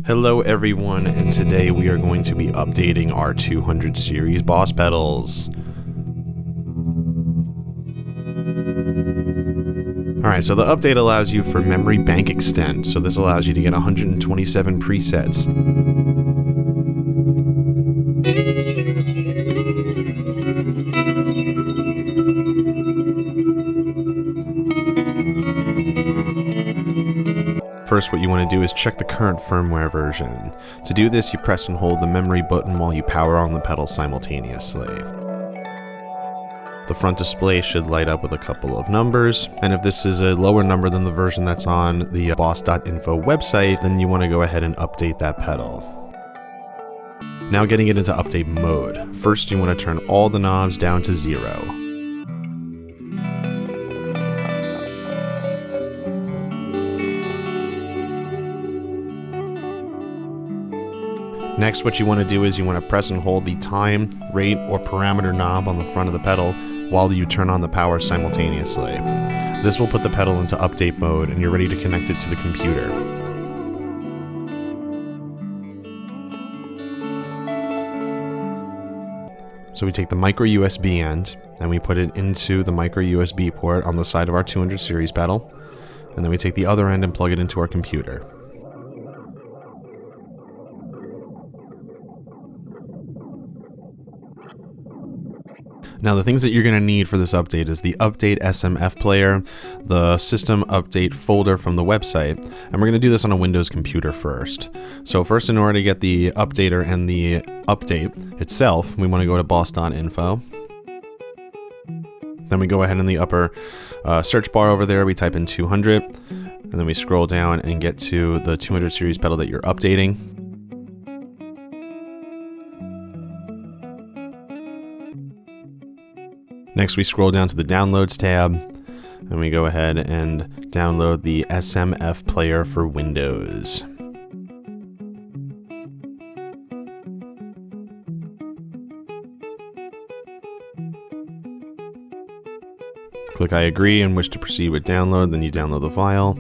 Hello everyone, and today we are going to be updating our 200 series boss pedals. Alright, so the update allows you for memory bank extend, so this allows you to get 127 presets. First, what you want to do is check the current firmware version. To do this, you press and hold the memory button while you power on the pedal simultaneously. The front display should light up with a couple of numbers, and if this is a lower number than the version that's on the boss.info website, then you want to go ahead and update that pedal. Now getting it into update mode. First, you want to turn all the knobs down to 0. Next, what you want to do is you want to press and hold the time, rate, or parameter knob on the front of the pedal while you turn on the power simultaneously. This will put the pedal into update mode and you're ready to connect it to the computer. So we take the micro USB end and we put it into the micro USB port on the side of our 200 series pedal, and then we take the other end and plug it into our computer. Now the things that you're going to need for this update is the update SMF player, the system update folder from the website, and we're going to do this on a Windows computer first. So first, in order to get the updater and the update itself, we want to go to boss.info. Then we go ahead in the upper search bar over there, we type in 200, and then we scroll down and get to the 200 series pedal that you're updating. Next, we scroll down to the Downloads tab, and we go ahead and download the SMF player for Windows. Click I agree and wish to proceed with download, then you download the file.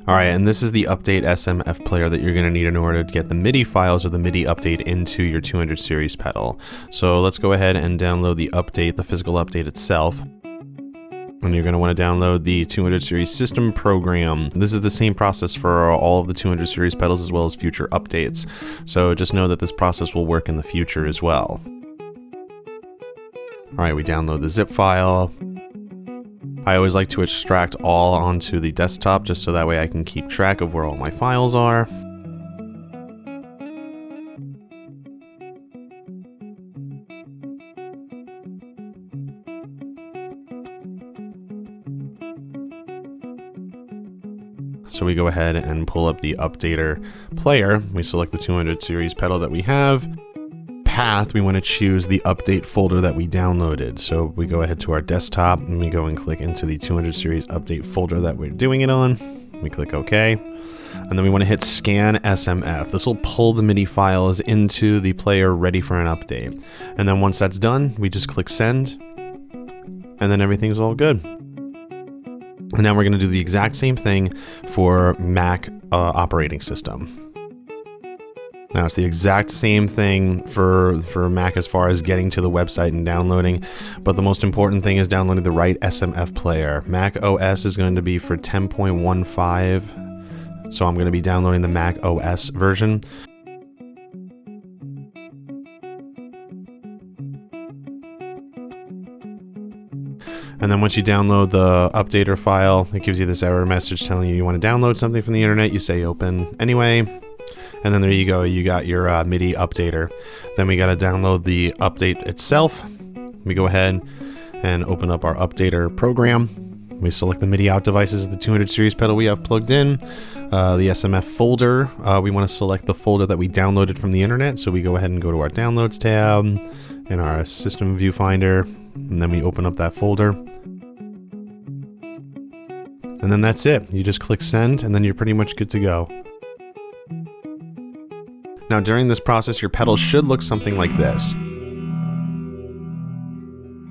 Alright, and this is the update SMF player that you're going to need in order to get the MIDI files or the MIDI update into your 200 series pedal. So let's go ahead and download the update, the physical update itself. And you're going to want to download the 200 series system program. This is the same process for all of the 200 series pedals as well as future updates. So just know that this process will work in the future as well. Alright, we download the zip file. I always like to extract all onto the desktop just so that way I can keep track of where all my files are. So we go ahead and pull up the updater player. We select the 200 series pedal that we have. Path, we want to choose the update folder that we downloaded. So we go ahead to our desktop and we go and click into the 200 series update folder that we're doing it on. We click OK. And then we want to hit scan SMF. This will pull the MIDI files into the player ready for an update. And then once that's done, we just click send. And then everything's all good. And now we're going to do the exact same thing for Mac operating system. Now it's the exact same thing for Mac as far as getting to the website and downloading, but the most important thing is downloading the right SMF player. Mac OS is going to be for 10.15, so I'm going to be downloading the Mac OS version. And then once you download the updater file, it gives you this error message telling you want to download something from the internet. You say open anyway. And then there you go, you got your MIDI updater. Then we got to download the update itself. We go ahead and open up our updater program. We select the MIDI out devices of the 200 series pedal we have plugged in. The SMF folder, we want to select the folder that we downloaded from the internet. So we go ahead and go to our Downloads tab in our System Viewfinder, and then we open up that folder. And then that's it. You just click send, and then you're pretty much good to go. Now during this process, your pedal should look something like this.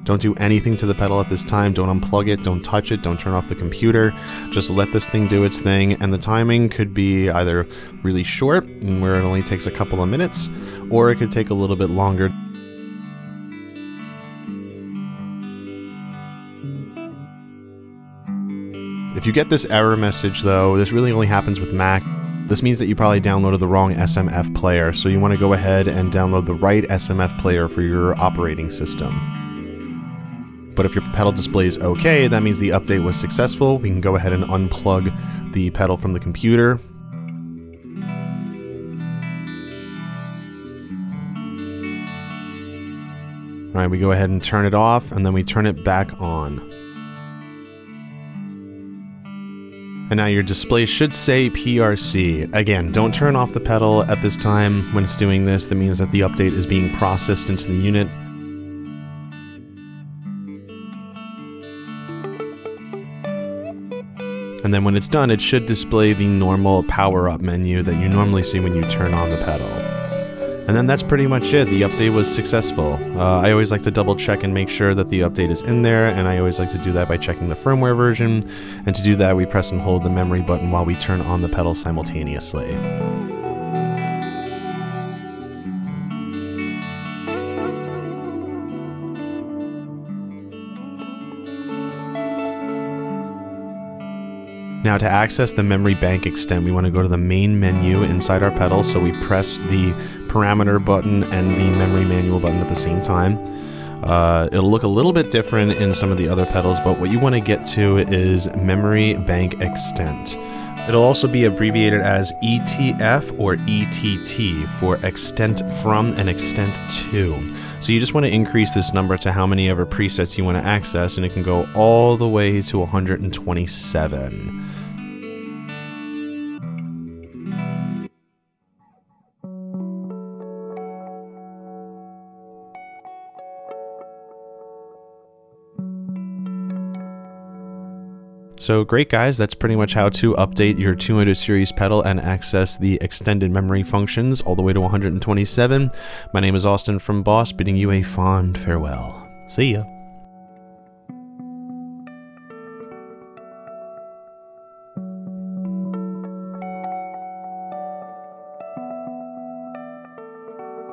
Don't do anything to the pedal at this time. Don't unplug it, don't touch it, don't turn off the computer. Just let this thing do its thing, and the timing could be either really short, where it only takes a couple of minutes, or it could take a little bit longer. If you get this error message though, this really only happens with Mac. This means that you probably downloaded the wrong SMF player, so you want to go ahead and download the right SMF player for your operating system. But if your pedal display is okay, that means the update was successful. We can go ahead and unplug the pedal from the computer. All right, we go ahead and turn it off, and then we turn it back on. And now your display should say PRC. Again, don't turn off the pedal at this time when it's doing this. That means that the update is being processed into the unit. And then when it's done, it should display the normal power-up menu that you normally see when you turn on the pedal. And then that's pretty much it. The update was successful. I always like to double check and make sure that the update is in there, and I always like to do that by checking the firmware version. And to do that, we press and hold the memory button while we turn on the pedal simultaneously. Now to access the memory bank extent, we want to go to the main menu inside our pedal, so we press the parameter button and the memory manual button at the same time. It'll look a little bit different in some of the other pedals, but what you want to get to is memory bank extent. It'll also be abbreviated as ETF or ETT for extent from and extent to. So you just want to increase this number to how many ever presets you want to access, and it can go all the way to 127. So great guys, that's pretty much how to update your 200 series pedal and access the extended memory functions all the way to 127. My name is Austin from Boss, bidding you a fond farewell. See ya.